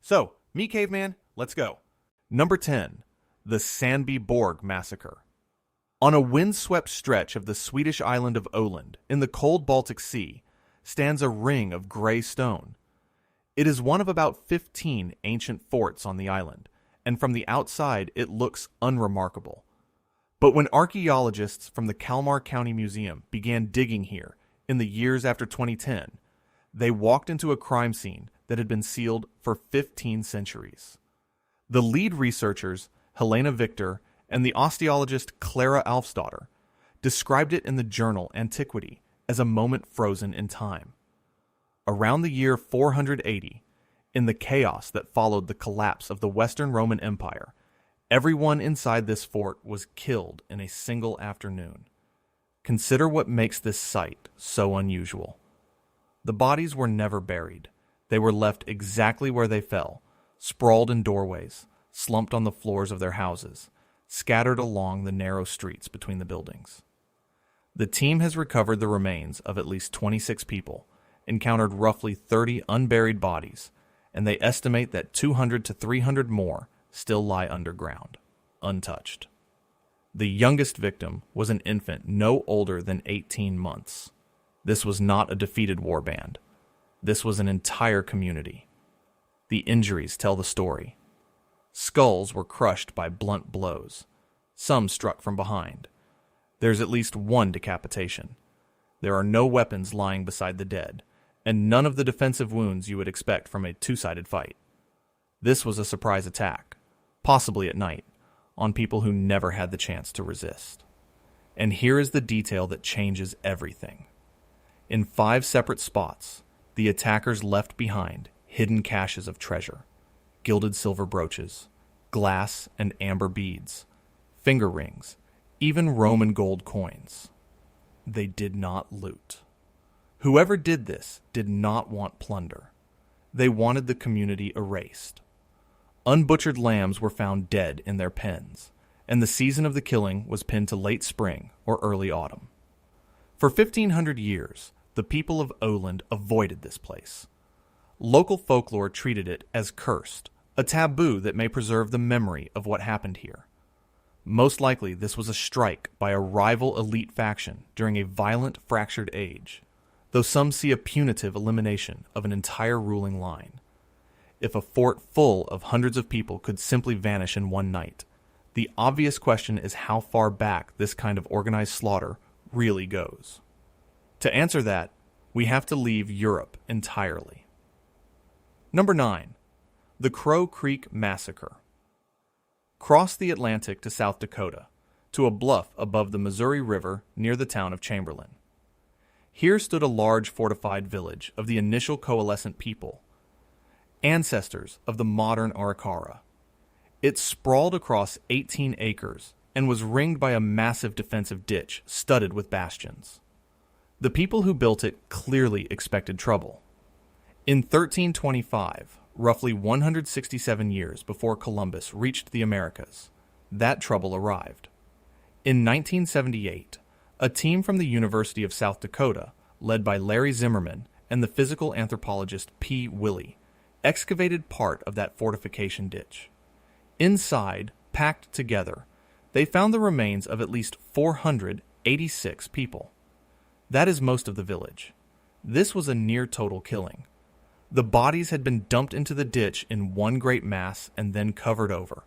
So, me caveman, let's go. Number 10. The Sandby Borg Massacre. On a windswept stretch of the Swedish island of Öland, in the cold Baltic Sea, stands a ring of gray stone. It is one of about 15 ancient forts on the island, and from the outside it looks unremarkable. But when archaeologists from the Kalmar County Museum began digging here in the years after 2010, they walked into a crime scene that had been sealed for 15 centuries. The lead researchers, Helena Victor and the osteologist Clara Alfsdotter, described it in the journal Antiquity as a moment frozen in time. Around the year 480, in the chaos that followed the collapse of the Western Roman Empire, everyone inside this fort was killed in a single afternoon. Consider what makes this site so unusual. The bodies were never buried. They were left exactly where they fell, sprawled in doorways, slumped on the floors of their houses, scattered along the narrow streets between the buildings. The team has recovered the remains of at least 26 people, encountered roughly 30 unburied bodies, and they estimate that 200 to 300 more still lie underground, untouched. The youngest victim was an infant no older than 18 months. This was not a defeated warband. This was an entire community. The injuries tell the story. Skulls were crushed by blunt blows. Some struck from behind. There's at least one decapitation. There are no weapons lying beside the dead, and none of the defensive wounds you would expect from a two-sided fight. This was a surprise attack, possibly at night, on people who never had the chance to resist. And here is the detail that changes everything. In 5 separate spots, the attackers left behind hidden caches of treasure, gilded silver brooches, glass and amber beads, finger rings, even Roman gold coins. They did not loot. Whoever did this did not want plunder. They wanted the community erased. Unbutchered lambs were found dead in their pens, and the season of the killing was pinned to late spring or early autumn. For 1,500 years, the people of Öland avoided this place. Local folklore treated it as cursed, a taboo that may preserve the memory of what happened here. Most likely, this was a strike by a rival elite faction during a violent, fractured age, though some see a punitive elimination of an entire ruling line. If a fort full of hundreds of people could simply vanish in one night, the obvious question is how far back this kind of organized slaughter really goes. To answer that, we have to leave Europe entirely. Number 9. The Crow Creek Massacre. Cross the Atlantic to South Dakota, to a bluff above the Missouri River near the town of Chamberlain. Here stood a large fortified village of the initial coalescent people, ancestors of the modern Arikara. It sprawled across 18 acres and was ringed by a massive defensive ditch studded with bastions. The people who built it clearly expected trouble. In 1325, roughly 167 years before Columbus reached the Americas, that trouble arrived. In 1978, a team from the University of South Dakota, led by Larry Zimmerman and the physical anthropologist P. Willey, excavated part of that fortification ditch. Inside, packed together, they found the remains of at least 486 people. That is most of the village. This was a near-total killing. The bodies had been dumped into the ditch in one great mass and then covered over.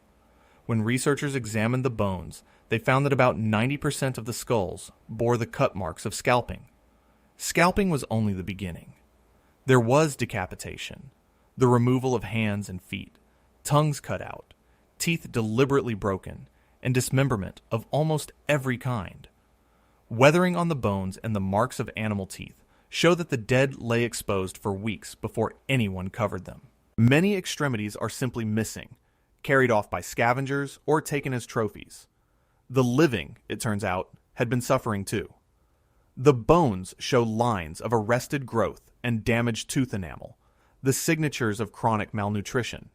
When researchers examined the bones, they found that about 90% of the skulls bore the cut marks of scalping. Scalping was only the beginning. There was decapitation, the removal of hands and feet, tongues cut out, teeth deliberately broken, and dismemberment of almost every kind. Weathering on the bones and the marks of animal teeth show that the dead lay exposed for weeks before anyone covered them. Many extremities are simply missing, carried off by scavengers or taken as trophies. The living, it turns out, had been suffering too. The bones show lines of arrested growth and damaged tooth enamel, the signatures of chronic malnutrition.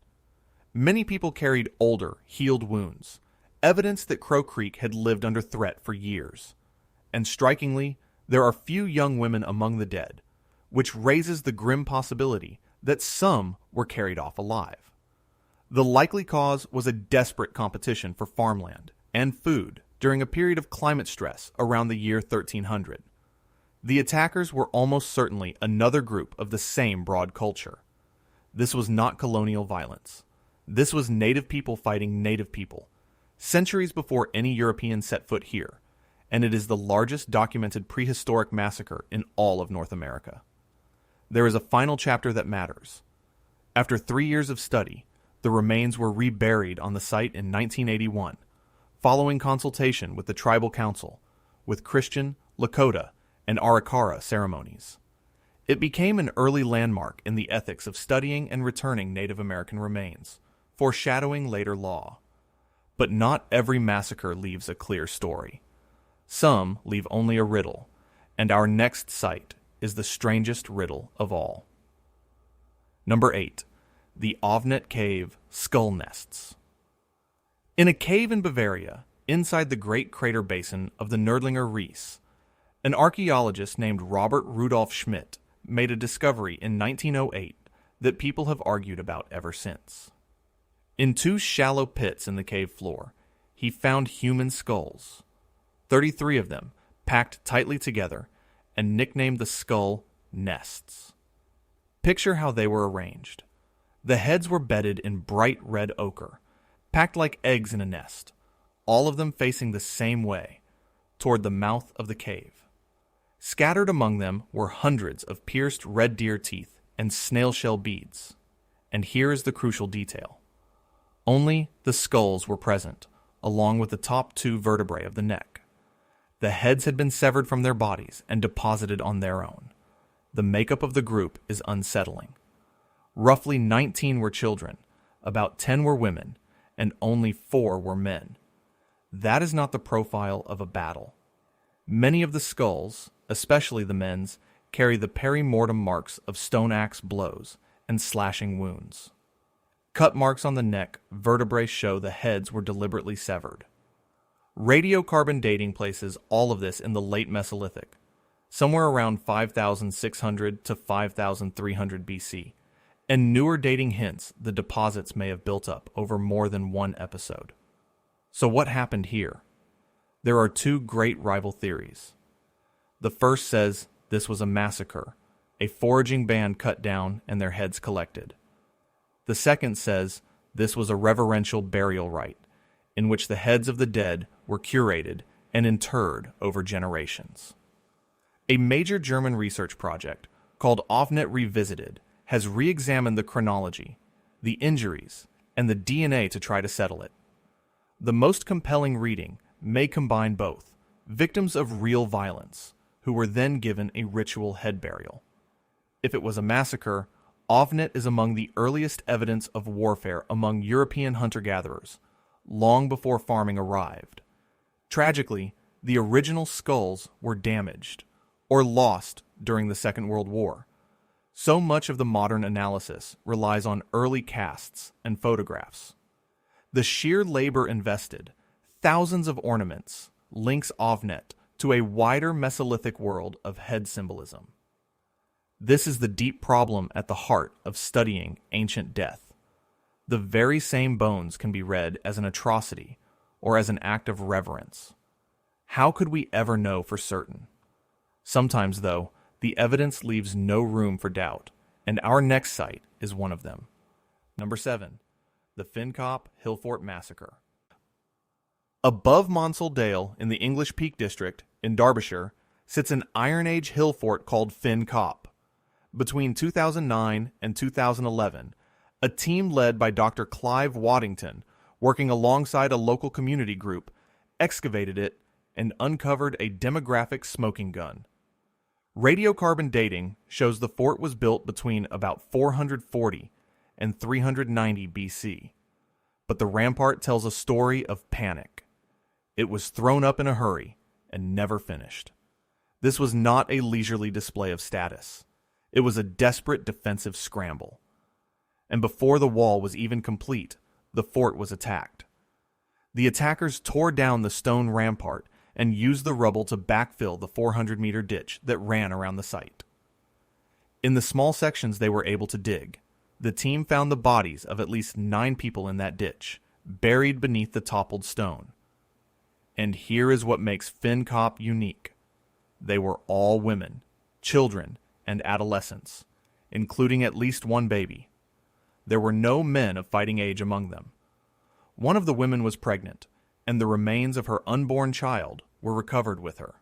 Many people carried older, healed wounds, evidence that Crow Creek had lived under threat for years. And strikingly, there are few young women among the dead, which raises the grim possibility that some were carried off alive. The likely cause was a desperate competition for farmland and food during a period of climate stress around the year 1300. The attackers were almost certainly another group of the same broad culture. This was not colonial violence. This was native people fighting native people, centuries before any European set foot here, and it is the largest documented prehistoric massacre in all of North America. There is a final chapter that matters. After 3 years of study, the remains were reburied on the site in 1981, following consultation with the tribal council, with Christian, Lakota, and Arikara ceremonies. It became an early landmark in the ethics of studying and returning Native American remains, foreshadowing later law. But not every massacre leaves a clear story. Some leave only a riddle, and our next site is the strangest riddle of all. Number 8. The Ofnet Cave Skull Nests. In a cave in Bavaria, inside the great crater basin of the Nördlinger Ries, an archaeologist named Robert Rudolf Schmidt made a discovery in 1908 that people have argued about ever since. In 2 shallow pits in the cave floor, he found human skulls, 33 of them packed tightly together, and nicknamed the skull nests. Picture how they were arranged. The heads were bedded in bright red ochre, packed like eggs in a nest, all of them facing the same way, toward the mouth of the cave. Scattered among them were hundreds of pierced red deer teeth and snail shell beads. And here is the crucial detail. Only the skulls were present, along with the top 2 vertebrae of the neck. The heads had been severed from their bodies and deposited on their own. The makeup of the group is unsettling. Roughly 19 were children, about 10 were women, and only 4 were men. That is not the profile of a battle. Many of the skulls, especially the men's, carry the perimortem marks of stone axe blows and slashing wounds. Cut marks on the neck, vertebrae show the heads were deliberately severed. Radiocarbon dating places all of this in the late Mesolithic, somewhere around 5,600 to 5,300 BC, and newer dating hints the deposits may have built up over more than one episode. So what happened here? There are 2 great rival theories. The first says this was a massacre, a foraging band cut down and their heads collected. The second says this was a reverential burial rite, in which the heads of the dead were curated and interred over generations. A major German research project called Ofnet Revisited has re-examined the chronology, the injuries, and the DNA to try to settle it. The most compelling reading may combine both, victims of real violence, who were then given a ritual head burial. If it was a massacre, Ofnet is among the earliest evidence of warfare among European hunter-gatherers, long before farming arrived. Tragically, the original skulls were damaged, or lost during the Second World War. So much of the modern analysis relies on early casts and photographs. The sheer labor invested, thousands of ornaments, links Ofnet to a wider Mesolithic world of head symbolism. This is the deep problem at the heart of studying ancient death. The very same bones can be read as an atrocity or as an act of reverence. How could we ever know for certain? Sometimes, though, the evidence leaves no room for doubt, and our next site is one of them. Number 7. The Fin Cop Hillfort Massacre. Above Monsell Dale in the English Peak District in Derbyshire sits an Iron Age hill fort called Fin Cop. Between 2009 and 2011, a team led by Dr. Clive Waddington, working alongside a local community group, excavated it and uncovered a demographic smoking gun. Radiocarbon dating shows the fort was built between about 440 and 390 BC. But the rampart tells a story of panic. It was thrown up in a hurry and never finished. This was not a leisurely display of status. It was a desperate defensive scramble. And before the wall was even complete, the fort was attacked. The attackers tore down the stone rampart and used the rubble to backfill the 400-meter ditch that ran around the site. In the small sections they were able to dig, The team found the bodies of at least 9 people in that ditch, buried beneath the toppled stone. And here is what makes Fin Cop unique. They were all women, children, and adolescents, including at least one baby. There were no men of fighting age among them. One of the women was pregnant, and the remains of her unborn child were recovered with her.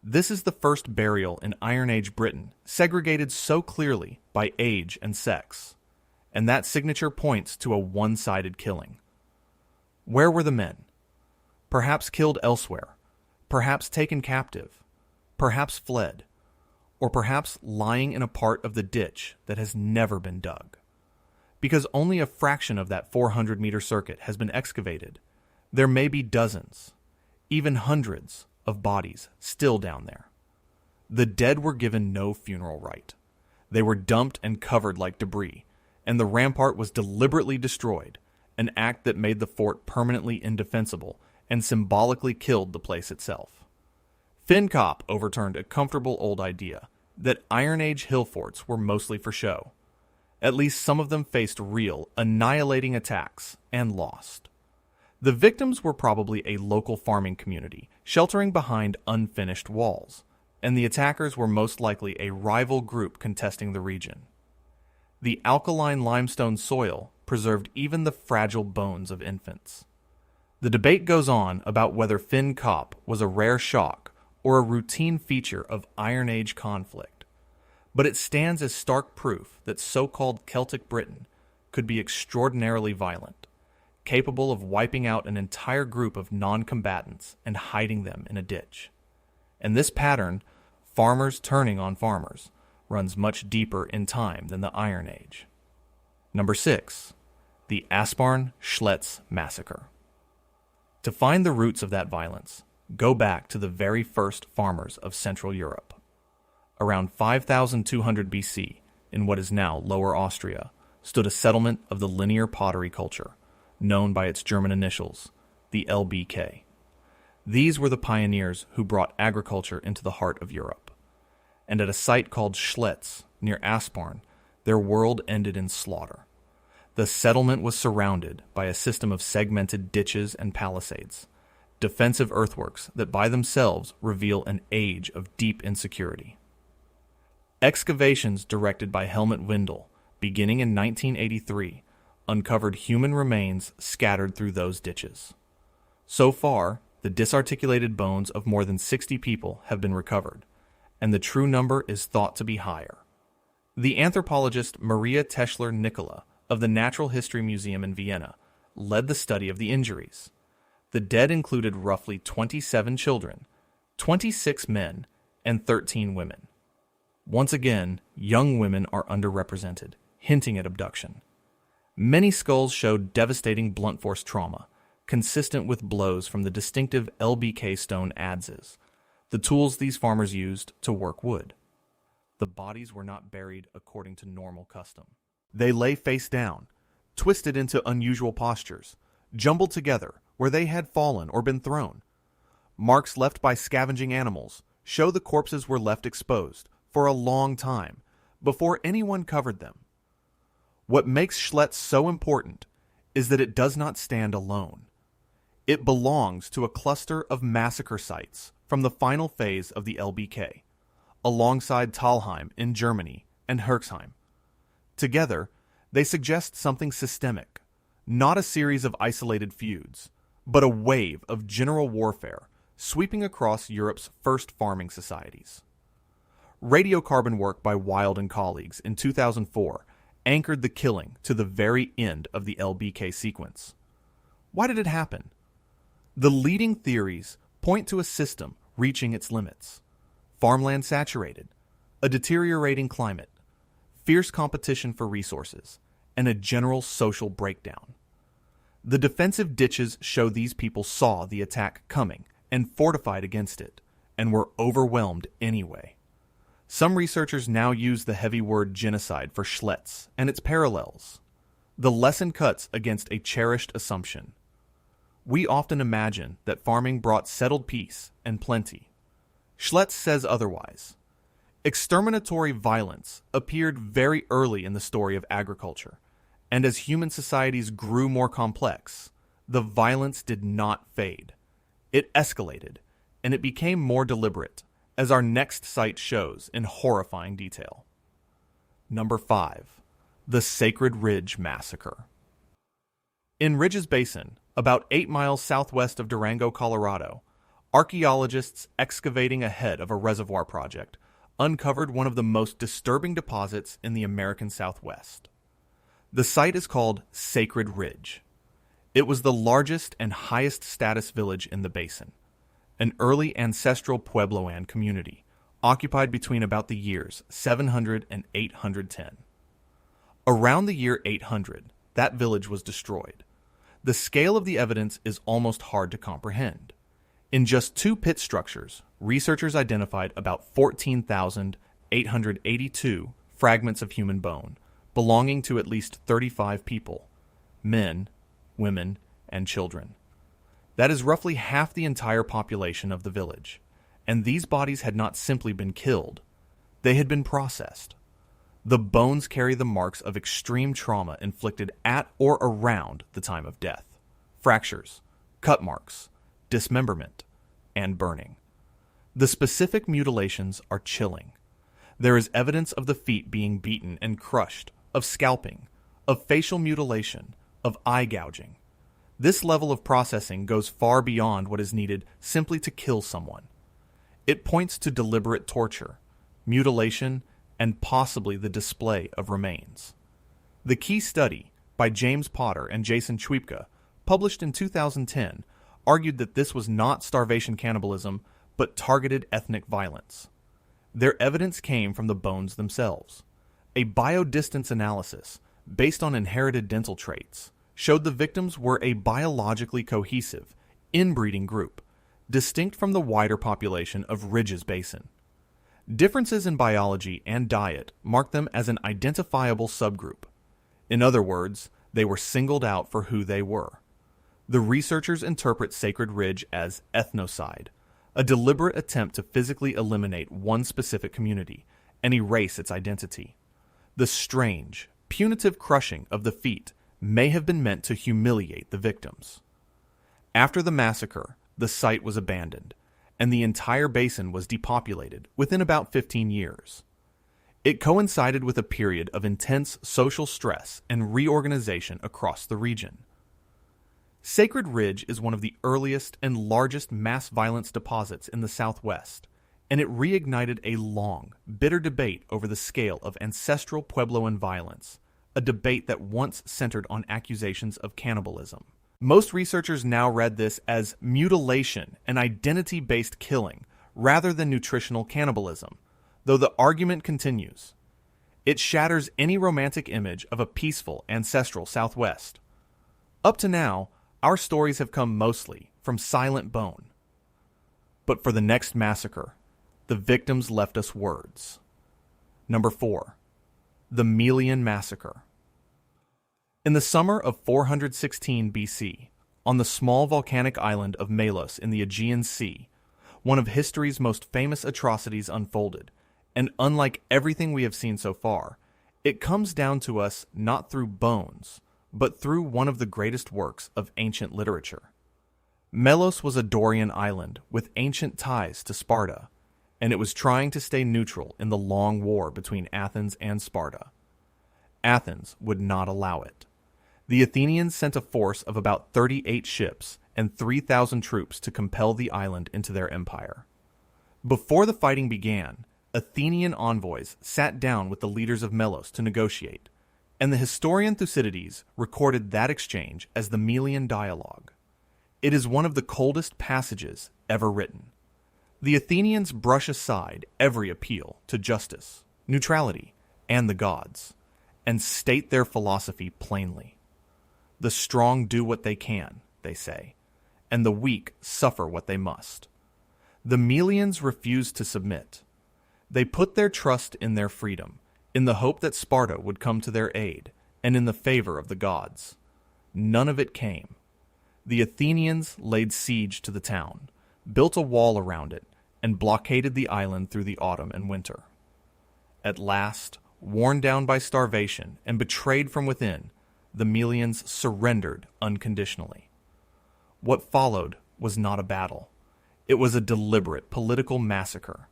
This is the first burial in Iron Age Britain segregated so clearly by age and sex, and that signature points to a one-sided killing. Where were the men? Perhaps killed elsewhere, perhaps taken captive, perhaps fled, or perhaps lying in a part of the ditch that has never been dug. Because only a fraction of that 400-meter circuit has been excavated, there may be dozens, even hundreds, of bodies still down there. The dead were given no funeral rite. They were dumped and covered like debris, and the rampart was deliberately destroyed, an act that made the fort permanently indefensible and symbolically killed the place itself. Fin Cop overturned a comfortable old idea that Iron Age hill forts were mostly for show. At least some of them faced real, annihilating attacks and lost. The victims were probably a local farming community, sheltering behind unfinished walls, and the attackers were most likely a rival group contesting the region. The alkaline limestone soil preserved even the fragile bones of infants. The debate goes on about whether Fin Cop was a rare shock or a routine feature of Iron Age conflict, but it stands as stark proof that so-called Celtic Britain could be extraordinarily violent, capable of wiping out an entire group of non-combatants and hiding them in a ditch. And this pattern, farmers turning on farmers, runs much deeper in time than the Iron Age. Number 6. The Asparn-Schletz Massacre. To find the roots of that violence, go back to the very first farmers of Central Europe. Around 5200 BC, in what is now Lower Austria, stood a settlement of the linear pottery culture, known by its German initials, the LBK. These were the pioneers who brought agriculture into the heart of Europe. And at a site called Schletz, near Asparn, their world ended in slaughter. The settlement was surrounded by a system of segmented ditches and palisades, defensive earthworks that by themselves reveal an age of deep insecurity. Excavations directed by Helmut Windel, beginning in 1983, uncovered human remains scattered through those ditches. So far, the disarticulated bones of more than 60 people have been recovered, and the true number is thought to be higher. The anthropologist Maria Teschler-Nicola of the Natural History Museum in Vienna led the study of the injuries. The dead included roughly 27 children, 26 men, and 13 women. Once again, young women are underrepresented, hinting at abduction. Many skulls showed devastating blunt force trauma, consistent with blows from the distinctive LBK stone adzes, the tools these farmers used to work wood. The bodies were not buried according to normal custom. They lay face down, twisted into unusual postures, jumbled together where they had fallen or been thrown. Marks left by scavenging animals show the corpses were left exposed for a long time before anyone covered them. What makes Schletz so important is that it does not stand alone. It belongs to a cluster of massacre sites from the final phase of the LBK, alongside Talheim in Germany and Herxheim. Together, they suggest something systemic, not a series of isolated feuds, but a wave of general warfare sweeping across Europe's first farming societies. Radiocarbon work by Wild and colleagues in 2004 anchored the killing to the very end of the LBK sequence. Why did it happen? The leading theories point to a system reaching its limits. Farmland saturated, a deteriorating climate, fierce competition for resources, and a general social breakdown. The defensive ditches show these people saw the attack coming and fortified against it, and were overwhelmed anyway. Some researchers now use the heavy word genocide for Schletz and its parallels. The lesson cuts against a cherished assumption. We often imagine that farming brought settled peace and plenty. Schletz says otherwise. Exterminatory violence appeared very early in the story of agriculture, and as human societies grew more complex, the violence did not fade. It escalated, and it became more deliberate, as our next site shows in horrifying detail. Number 5. The Sacred Ridge Massacre. In Ridges Basin, about 8 miles southwest of Durango, Colorado, archaeologists excavating ahead of a reservoir project uncovered one of the most disturbing deposits in the American Southwest. The site is called Sacred Ridge. It was the largest and highest status village in the basin, an early ancestral Puebloan community, occupied between about the years 700 and 810. Around the year 800, that village was destroyed. The scale of the evidence is almost hard to comprehend. In just 2 pit structures, researchers identified about 14,882 fragments of human bone, belonging to at least 35 people, men, women, and children. That is roughly half the entire population of the village, and these bodies had not simply been killed, they had been processed. The bones carry the marks of extreme trauma inflicted at or around the time of death: fractures, cut marks, dismemberment, and burning. The specific mutilations are chilling. There is evidence of the feet being beaten and crushed, of scalping, of facial mutilation, of eye gouging. This level of processing goes far beyond what is needed simply to kill someone. It points to deliberate torture, mutilation, and possibly the display of remains. The key study, by James Potter and Jason Chwipka, published in 2010, argued that this was not starvation cannibalism, but targeted ethnic violence. Their evidence came from the bones themselves. A biodistance analysis, based on inherited dental traits, showed the victims were a biologically cohesive, inbreeding group, distinct from the wider population of Ridges Basin. Differences in biology and diet marked them as an identifiable subgroup. In other words, they were singled out for who they were. The researchers interpret Sacred Ridge as ethnocide, a deliberate attempt to physically eliminate one specific community and erase its identity. The strange, punitive crushing of the feet may have been meant to humiliate the victims. After the massacre, the site was abandoned, and the entire basin was depopulated within about 15 years. It coincided with a period of intense social stress and reorganization across the region. Sacred Ridge is one of the earliest and largest mass violence deposits in the Southwest, and it reignited a long, bitter debate over the scale of ancestral Puebloan violence, a debate that once centered on accusations of cannibalism. Most researchers now read this as mutilation and identity-based killing rather than nutritional cannibalism, though the argument continues. It shatters any romantic image of a peaceful ancestral Southwest. Up to now, our stories have come mostly from Silent Bone. But for the next massacre, the victims left us words. Number 4. The Melian Massacre. In the summer of 416 BC, on the small volcanic island of Melos in the Aegean Sea, one of history's most famous atrocities unfolded, and unlike everything we have seen so far, it comes down to us not through bones, but through one of the greatest works of ancient literature. Melos was a Dorian island with ancient ties to Sparta, and it was trying to stay neutral in the long war between Athens and Sparta. Athens would not allow it. The Athenians sent a force of about 38 ships and 3,000 troops to compel the island into their empire. Before the fighting began, Athenian envoys sat down with the leaders of Melos to negotiate, and the historian Thucydides recorded that exchange as the Melian Dialogue. It is one of the coldest passages ever written. The Athenians brush aside every appeal to justice, neutrality, and the gods, and state their philosophy plainly. The strong do what they can, they say, and the weak suffer what they must. The Melians refuse to submit. They put their trust in their freedom, in the hope that Sparta would come to their aid, and in the favor of the gods. None of it came. The Athenians laid siege to the town, built a wall around it, and blockaded the island through the autumn and winter. At last, worn down by starvation and betrayed from within, the Melians surrendered unconditionally. What followed was not a battle. It was a deliberate political massacre.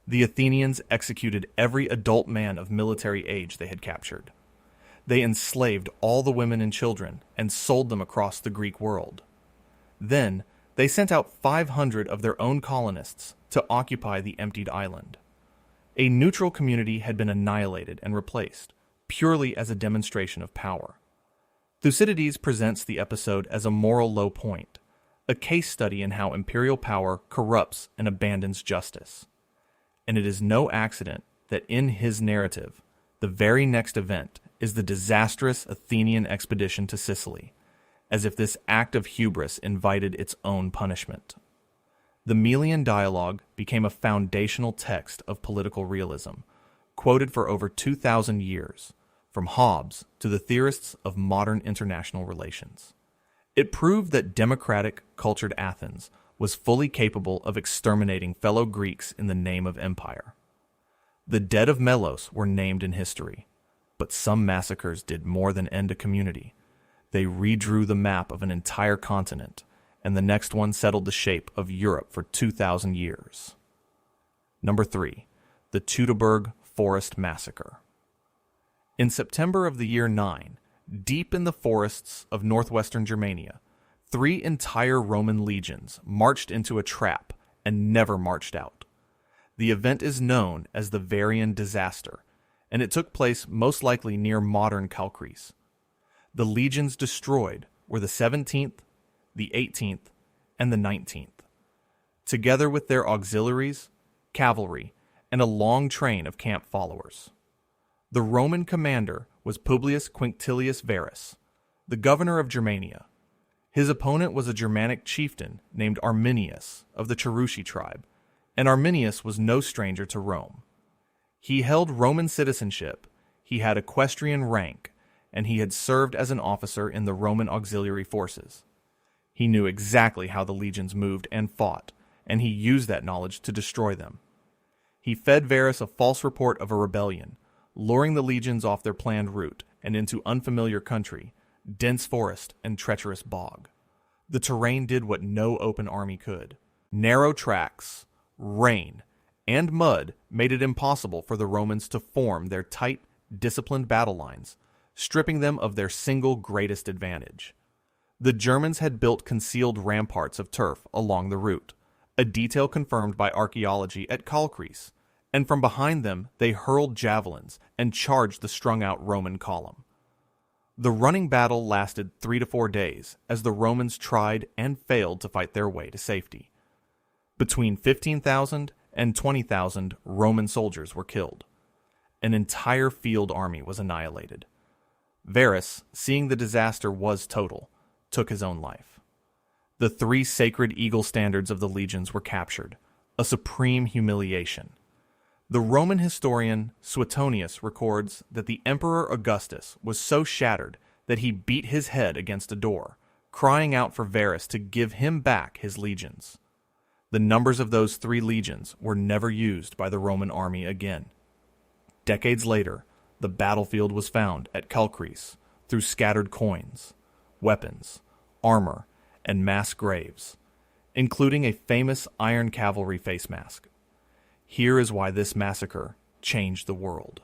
The Athenians executed every adult man of military age they had captured. They enslaved all the women and children and sold them across the Greek world. Then, they sent out 500 of their own colonists to occupy the emptied island. A neutral community had been annihilated and replaced, purely as a demonstration of power. Thucydides presents the episode as a moral low point, a case study in how imperial power corrupts and abandons justice. And it is no accident that in his narrative, the very next event is the disastrous Athenian expedition to Sicily, as if this act of hubris invited its own punishment. The Melian dialogue became a foundational text of political realism, quoted for over 2,000 years, from Hobbes to the theorists of modern international relations. It proved that democratic, cultured Athens was fully capable of exterminating fellow Greeks in the name of empire. The dead of Melos were named in history, but some massacres did more than end a community. They redrew the map of an entire continent, and the next one settled the shape of Europe for 2,000 years. Number 3. The Teutoburg Forest Massacre. In September of the year 9, deep in the forests of northwestern Germania, 3 entire Roman legions marched into a trap and never marched out. The event is known as the Varian Disaster, and it took place most likely near modern Chalcis. The legions destroyed were the 17th, the 18th, and the 19th, together with their auxiliaries, cavalry, and a long train of camp followers. The Roman commander was Publius Quinctilius Varus, the governor of Germania. His opponent was a Germanic chieftain named Arminius of the Cherusci tribe, and Arminius was no stranger to Rome. He held Roman citizenship, he had equestrian rank, and he had served as an officer in the Roman auxiliary forces. He knew exactly how the legions moved and fought, and he used that knowledge to destroy them. He fed Varus a false report of a rebellion, luring the legions off their planned route and into unfamiliar country, dense forest, and treacherous bog. The terrain did what no open army could. Narrow tracks, rain, and mud made it impossible for the Romans to form their tight, disciplined battle lines, stripping them of their single greatest advantage. The Germans had built concealed ramparts of turf along the route, a detail confirmed by archaeology at Chalcis, and from behind them they hurled javelins and charged the strung-out Roman column. The running battle lasted 3 to 4 days as the Romans tried and failed to fight their way to safety. Between 15,000 and 20,000 Roman soldiers were killed. An entire field army was annihilated. Varus, seeing the disaster was total, took his own life. The 3 sacred eagle standards of the legions were captured, a supreme humiliation. The Roman historian Suetonius records that the Emperor Augustus was so shattered that he beat his head against a door, crying out for Varus to give him back his legions. The numbers of those 3 legions were never used by the Roman army again. Decades later, the battlefield was found at Chalcis through scattered coins, weapons, armor, and mass graves, including a famous iron cavalry face mask. Here is why this massacre changed the world.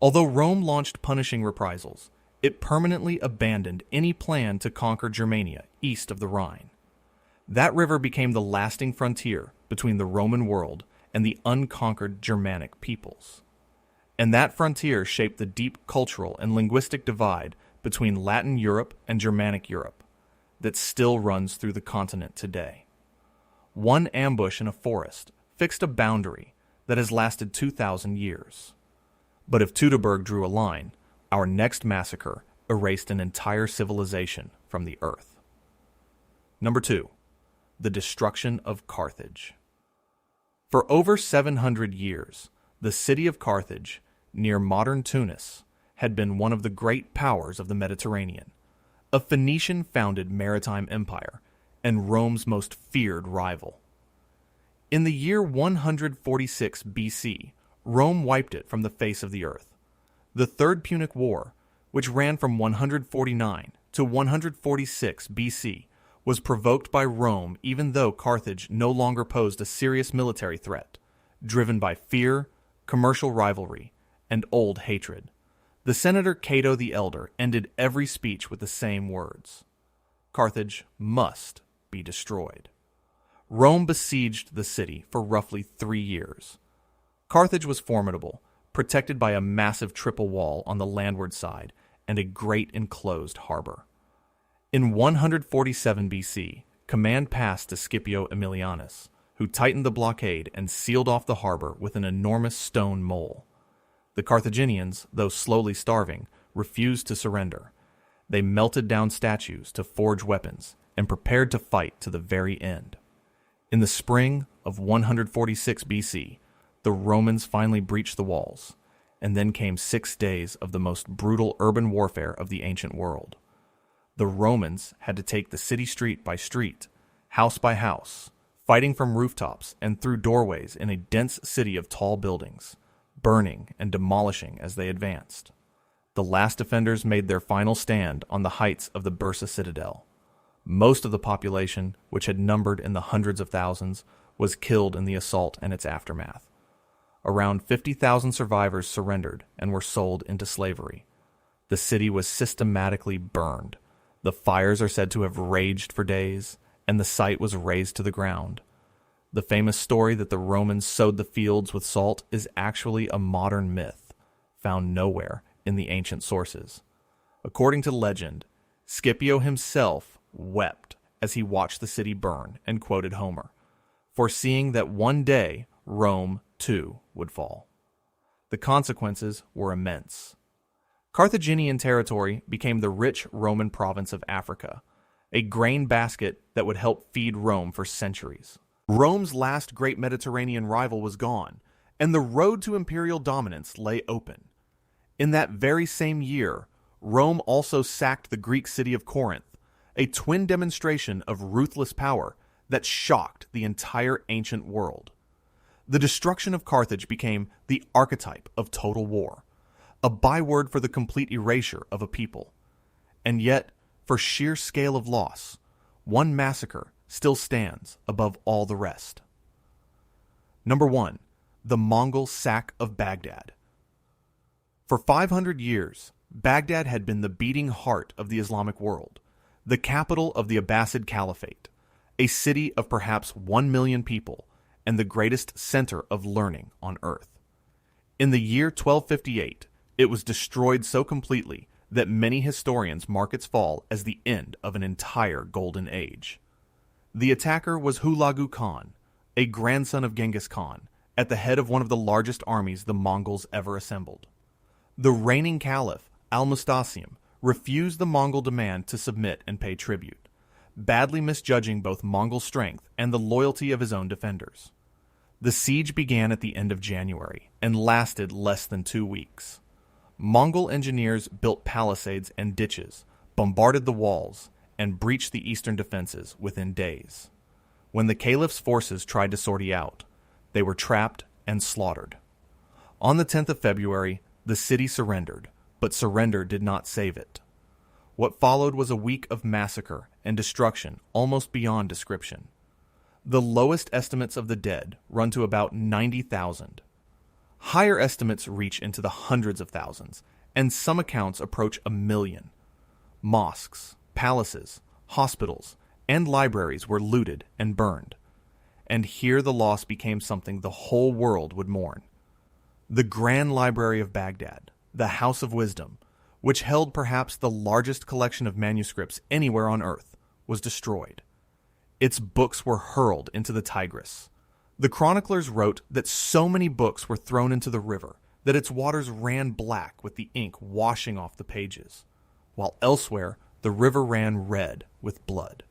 Although Rome launched punishing reprisals, it permanently abandoned any plan to conquer Germania east of the Rhine. That river became the lasting frontier between the Roman world and the unconquered Germanic peoples. And that frontier shaped the deep cultural and linguistic divide between Latin Europe and Germanic Europe that still runs through the continent today. One ambush in a forest fixed a boundary that has lasted 2,000 years. But if Teutoburg drew a line, our next massacre erased an entire civilization from the earth. Number 2. The Destruction of Carthage. For over 700 years, the city of Carthage, near modern Tunis, had been one of the great powers of the Mediterranean, a Phoenician-founded maritime empire, and Rome's most feared rival. In the year 146 BC, Rome wiped it from the face of the earth. The Third Punic War, which ran from 149 to 146 BC, was provoked by Rome even though Carthage no longer posed a serious military threat, driven by fear, commercial rivalry, and old hatred. The senator Cato the Elder ended every speech with the same words: Carthage must be destroyed. Rome besieged the city for roughly 3 years. Carthage was formidable, protected by a massive triple wall on the landward side and a great enclosed harbor. In 147 BC, command passed to Scipio Aemilianus, who tightened the blockade and sealed off the harbor with an enormous stone mole. The Carthaginians, though slowly starving, refused to surrender. They melted down statues to forge weapons and prepared to fight to the very end. In the spring of 146 BC, the Romans finally breached the walls, and then came 6 days of the most brutal urban warfare of the ancient world. The Romans had to take the city street by street, house by house, fighting from rooftops and through doorways in a dense city of tall buildings, burning and demolishing as they advanced. The last defenders made their final stand on the heights of the Bursa citadel. Most of the population, which had numbered in the hundreds of thousands, was killed in the assault and its aftermath. Around 50,000 survivors surrendered and were sold into slavery. The city was systematically burned. The fires are said to have raged for days, and the site was razed to the ground. The famous story that the Romans sowed the fields with salt is actually a modern myth, found nowhere in the ancient sources. According to legend, Scipio himself wept as he watched the city burn and quoted Homer, foreseeing that one day Rome, too, would fall. The consequences were immense. Carthaginian territory became the rich Roman province of Africa, a grain basket that would help feed Rome for centuries. Rome's last great Mediterranean rival was gone, and the road to imperial dominance lay open. In that very same year, Rome also sacked the Greek city of Corinth, a twin demonstration of ruthless power that shocked the entire ancient world. The destruction of Carthage became the archetype of total war, a byword for the complete erasure of a people. And yet, for sheer scale of loss, one massacre still stands above all the rest. Number 1. The Mongol sack of Baghdad. For 500 years, Baghdad had been the beating heart of the Islamic world, the capital of the Abbasid Caliphate, a city of perhaps 1 million people, and the greatest center of learning on earth. In the year 1258, it was destroyed so completely that many historians mark its fall as the end of an entire golden age. The attacker was Hulagu Khan, a grandson of Genghis Khan, at the head of one of the largest armies the Mongols ever assembled. The reigning caliph, Al-Mustasim, refused the Mongol demand to submit and pay tribute, badly misjudging both Mongol strength and the loyalty of his own defenders. The siege began at the end of January and lasted less than 2 weeks. Mongol engineers built palisades and ditches, bombarded the walls, and breached the eastern defenses within days. When the caliph's forces tried to sortie out, they were trapped and slaughtered. On the 10th of February, the city surrendered, but surrender did not save it. What followed was a week of massacre and destruction almost beyond description. The lowest estimates of the dead run to about 90,000. Higher estimates reach into the hundreds of thousands, and some accounts approach 1 million. Mosques, palaces, hospitals, and libraries were looted and burned. And here the loss became something the whole world would mourn. The Grand Library of Baghdad, the House of Wisdom, which held perhaps the largest collection of manuscripts anywhere on earth, was destroyed. Its books were hurled into the Tigris. The chroniclers wrote that so many books were thrown into the river that its waters ran black with the ink washing off the pages, while elsewhere the river ran red with blood.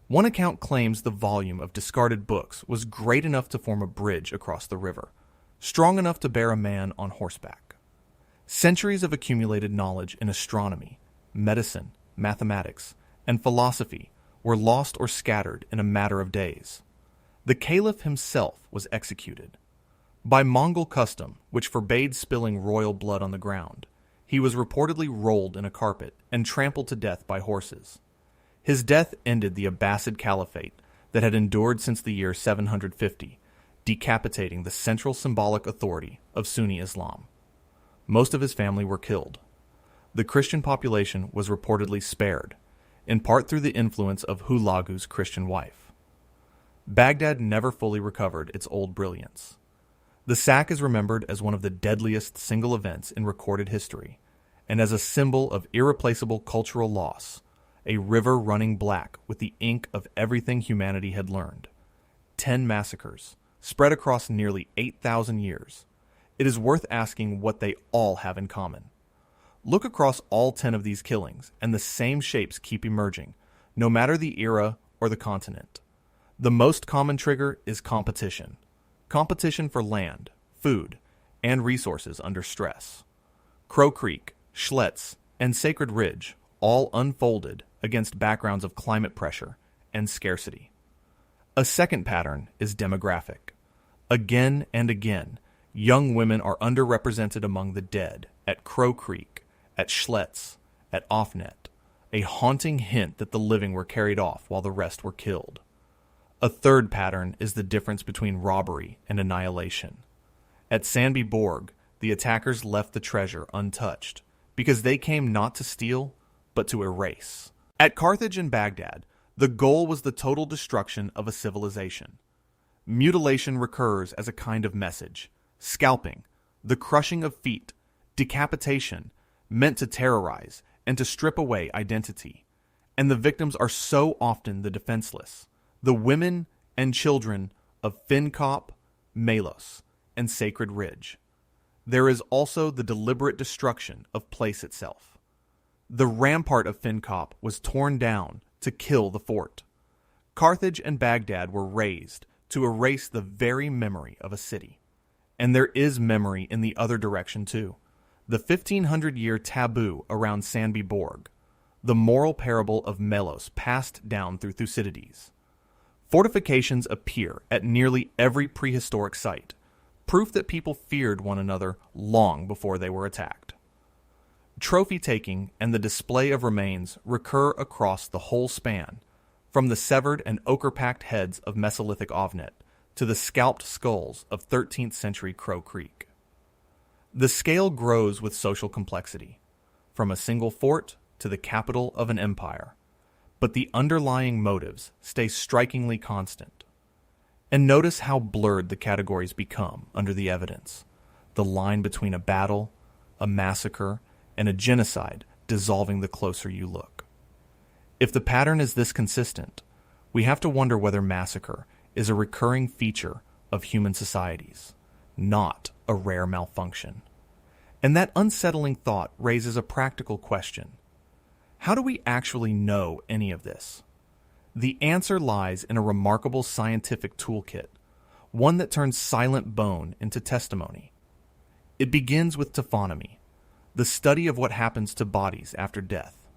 One account claims the volume of discarded books was great enough to form a bridge across the river, strong enough to bear a man on horseback. Centuries of accumulated knowledge in astronomy, medicine, mathematics, and philosophy were lost or scattered in a matter of days. The caliph himself was executed. By Mongol custom, which forbade spilling royal blood on the ground, he was reportedly rolled in a carpet and trampled to death by horses. His death ended the Abbasid Caliphate that had endured since the year 750, decapitating the central symbolic authority of Sunni Islam. Most of his family were killed. The Christian population was reportedly spared, in part through the influence of Hulagu's Christian wife. Baghdad never fully recovered its old brilliance. The sack is remembered as one of the deadliest single events in recorded history, and as a symbol of irreplaceable cultural loss, a river running black with the ink of everything humanity had learned. 10 massacres, spread across nearly 8,000 years. It is worth asking what they all have in common. Look across all 10 of these killings, and the same shapes keep emerging, no matter the era or the continent. The most common trigger is competition. Competition for land, food, and resources under stress. Crow Creek, Schletz, and Sacred Ridge all unfolded against backgrounds of climate pressure and scarcity. A second pattern is demographic. Again and again, young women are underrepresented among the dead at Crow Creek, at Schletz, at Ofnet, a haunting hint that the living were carried off while the rest were killed. A third pattern is the difference between robbery and annihilation. At Sandby Borg, the attackers left the treasure untouched because they came not to steal, but to erase. At Carthage and Baghdad, the goal was the total destruction of a civilization. Mutilation recurs as a kind of message. Scalping, the crushing of feet, decapitation, meant to terrorize and to strip away identity. And the victims are so often the defenseless, the women and children of Fin Cop, Melos, and Sacred Ridge. There is also the deliberate destruction of place itself. The rampart of Fin Cop was torn down to kill the fort. Carthage and Baghdad were razed to erase the very memory of a city. And there is memory in the other direction too. The 1500-year taboo around Sandby Borg, the moral parable of Melos passed down through Thucydides. Fortifications appear at nearly every prehistoric site, proof that people feared one another long before they were attacked. Trophy-taking and the display of remains recur across the whole span, from the severed and ochre-packed heads of Mesolithic Ofnet to the scalped skulls of 13th century Crow Creek. The scale grows with social complexity, from a single fort to the capital of an empire, but the underlying motives stay strikingly constant. And notice how blurred the categories become under the evidence, the line between a battle, a massacre, and a genocide dissolving the closer you look. If the pattern is this consistent, we have to wonder whether massacre is a recurring feature of human societies, not a rare malfunction. And that unsettling thought raises a practical question. How do we actually know any of this? The answer lies in a remarkable scientific toolkit, one that turns silent bone into testimony. It begins with taphonomy, the study of what happens to bodies after death.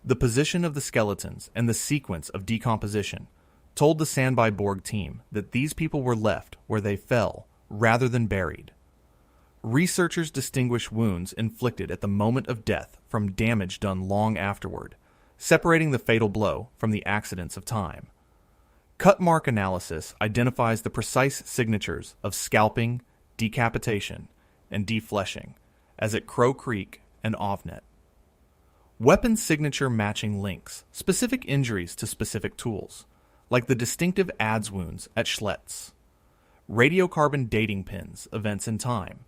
The position of the skeletons and the sequence of decomposition told the Sandby Borg team that these people were left where they fell rather than buried. Researchers distinguish wounds inflicted at the moment of death from damage done long afterward, separating the fatal blow from the accidents of time. Cut mark analysis identifies the precise signatures of scalping, decapitation, and defleshing, as at Crow Creek and Ofnet. Weapon signature matching links specific injuries to specific tools, like the distinctive adze wounds at Schletz. Radiocarbon dating pins events in time,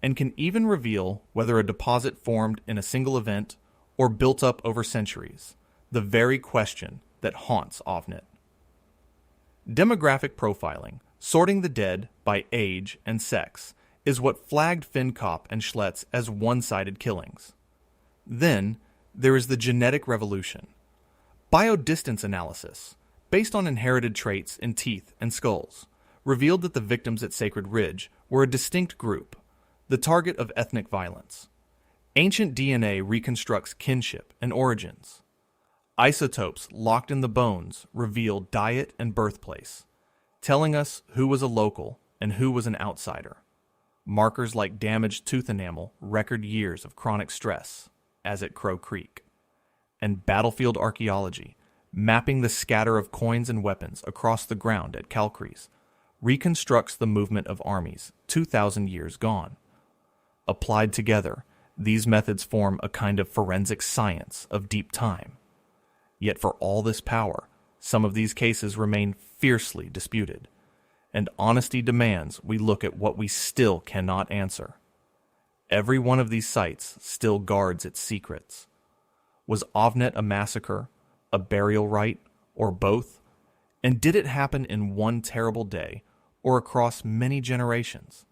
and can even reveal whether a deposit formed in a single event or built up over centuries, the very question that haunts Ofnet. Demographic profiling, sorting the dead by age and sex, is what flagged Fin Cop and Schletz as one-sided killings. Then, there is the genetic revolution. Biodistance analysis, based on inherited traits in teeth and skulls, revealed that the victims at Sacred Ridge were a distinct group, the target of ethnic violence. Ancient DNA reconstructs kinship and origins. Isotopes locked in the bones reveal diet and birthplace, telling us who was a local and who was an outsider. Markers like damaged tooth enamel record years of chronic stress, as at Crow Creek. And battlefield archaeology, mapping the scatter of coins and weapons across the ground at Calcries, reconstructs the movement of armies 2,000 years gone. Applied together, these methods form a kind of forensic science of deep time. Yet for all this power, some of these cases remain fiercely disputed, and honesty demands we look at what we still cannot answer. Every one of these sites still guards its secrets. Was Ofnet a massacre, a burial rite, or both? And did it happen in one terrible day, or across many generations?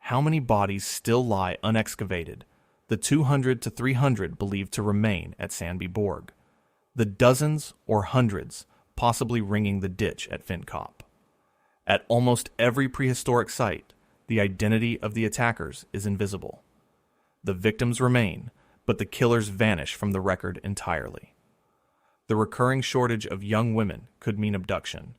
How many bodies still lie unexcavated, the 200 to 300 believed to remain at Sandby Borg, the dozens or hundreds possibly ringing the ditch at Fin Cop? At almost every prehistoric site, the identity of the attackers is invisible. The victims remain, but the killers vanish from the record entirely. The recurring shortage of young women could mean abduction,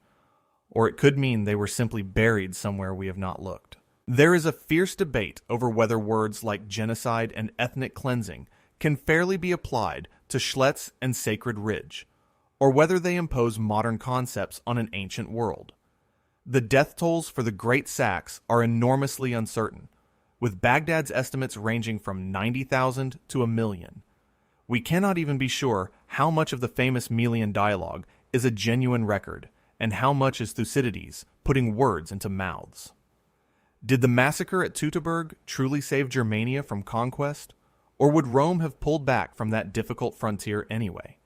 or it could mean they were simply buried somewhere we have not looked. There is a fierce debate over whether words like genocide and ethnic cleansing can fairly be applied to Schletz and Sacred Ridge, or whether they impose modern concepts on an ancient world. The death tolls for the Great Sacks are enormously uncertain, with Baghdad's estimates ranging from 90,000 to 1 million. We cannot even be sure how much of the famous Melian dialogue is a genuine record, and how much is Thucydides putting words into mouths. Did the massacre at Teutoburg truly save Germania from conquest, or would Rome have pulled back from that difficult frontier anyway?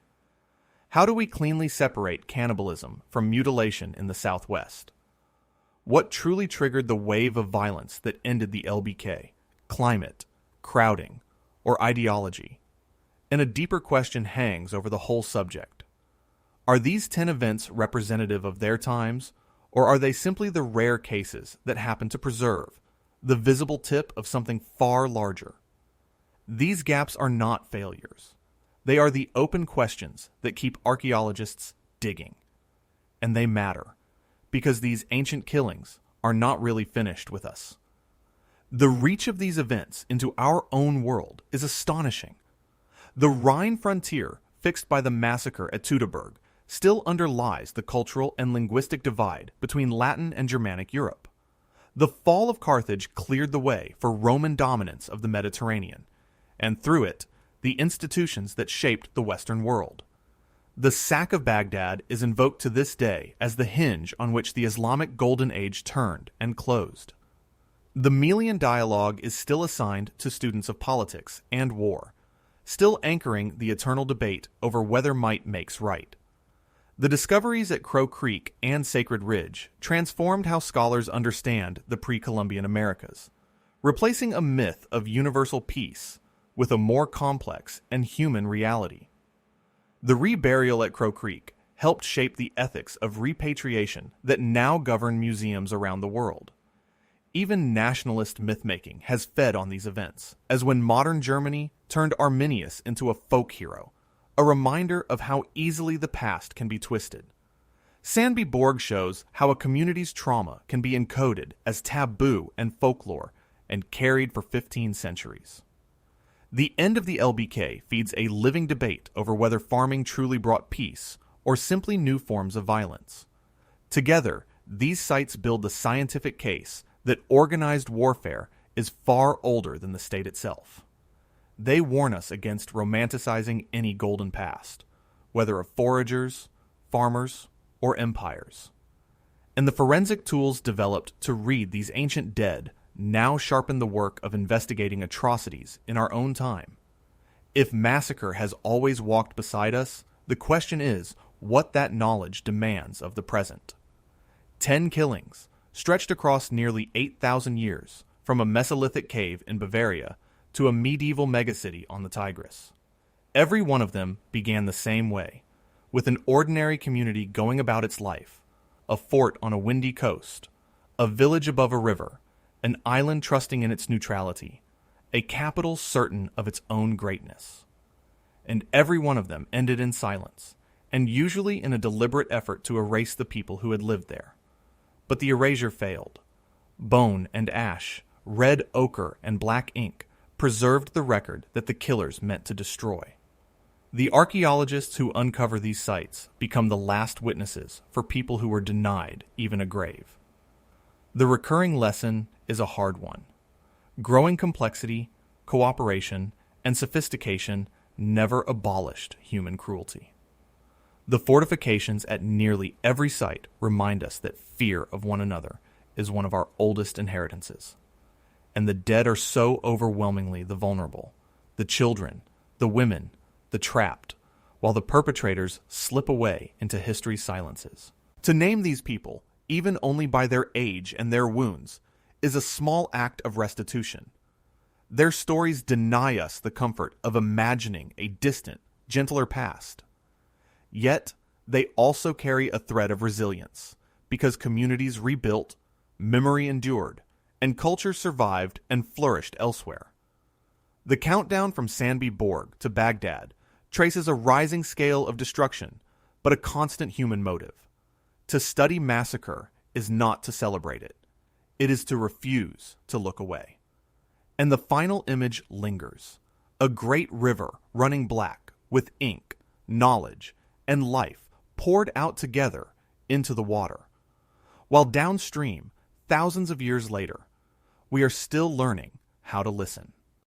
How do we cleanly separate cannibalism from mutilation in the Southwest? What truly triggered the wave of violence that ended the LBK? Climate, crowding, or ideology? And a deeper question hangs over the whole subject. Are these 10 events representative of their times, or are they simply the rare cases that happen to preserve the visible tip of something far larger? These gaps are not failures. They are the open questions that keep archaeologists digging. And they matter, because these ancient killings are not really finished with us. The reach of these events into our own world is astonishing. The Rhine frontier, fixed by the massacre at Teutoburg, still underlies the cultural and linguistic divide between Latin and Germanic Europe. The fall of Carthage cleared the way for Roman dominance of the Mediterranean, and through it, the institutions that shaped the Western world. The sack of Baghdad is invoked to this day as the hinge on which the Islamic Golden Age turned and closed. The Melian dialogue is still assigned to students of politics and war, still anchoring the eternal debate over whether might makes right. The discoveries at Crow Creek and Sacred Ridge transformed how scholars understand the pre-Columbian Americas, replacing a myth of universal peace with a more complex and human reality. The reburial at Crow Creek helped shape the ethics of repatriation that now govern museums around the world. Even nationalist myth-making has fed on these events, as when modern Germany turned Arminius into a folk hero, a reminder of how easily the past can be twisted. Sandby Borg shows how a community's trauma can be encoded as taboo and folklore and carried for 15 centuries. The end of the LBK feeds a living debate over whether farming truly brought peace or simply new forms of violence. Together, these sites build the scientific case that organized warfare is far older than the state itself. They warn us against romanticizing any golden past, whether of foragers, farmers, or empires. And the forensic tools developed to read these ancient dead now sharpen the work of investigating atrocities in our own time. If massacre has always walked beside us, the question is what that knowledge demands of the present. 10 killings, stretched across nearly 8,000 years, from a Mesolithic cave in Bavaria to a medieval megacity on the Tigris. Every one of them began the same way, with an ordinary community going about its life, a fort on a windy coast, a village above a river, an island trusting in its neutrality, a capital certain of its own greatness. And every one of them ended in silence, and usually in a deliberate effort to erase the people who had lived there. But the erasure failed. Bone and ash red ochre and black ink preserved the record that the killers meant to destroy. The archaeologists who uncover these sites become the last witnesses for people who were denied even a grave. The recurring lesson is a hard one. Growing complexity, cooperation, and sophistication never abolished human cruelty. The fortifications at nearly every site remind us that fear of one another is one of our oldest inheritances. And the dead are so overwhelmingly the vulnerable, the children, the women, the trapped, while the perpetrators slip away into history's silences. To name these people, even only by their age and their wounds, is a small act of restitution. Their stories deny us the comfort of imagining a distant, gentler past. Yet, they also carry a thread of resilience, because communities rebuilt, memory endured, and culture survived and flourished elsewhere. The countdown from Sandby Borg to Baghdad traces a rising scale of destruction, but a constant human motive. To study massacre is not to celebrate it. It is to refuse to look away. And the final image lingers, a great river running black with ink, knowledge, and life poured out together into the water. While downstream, thousands of years later, we are still learning how to listen.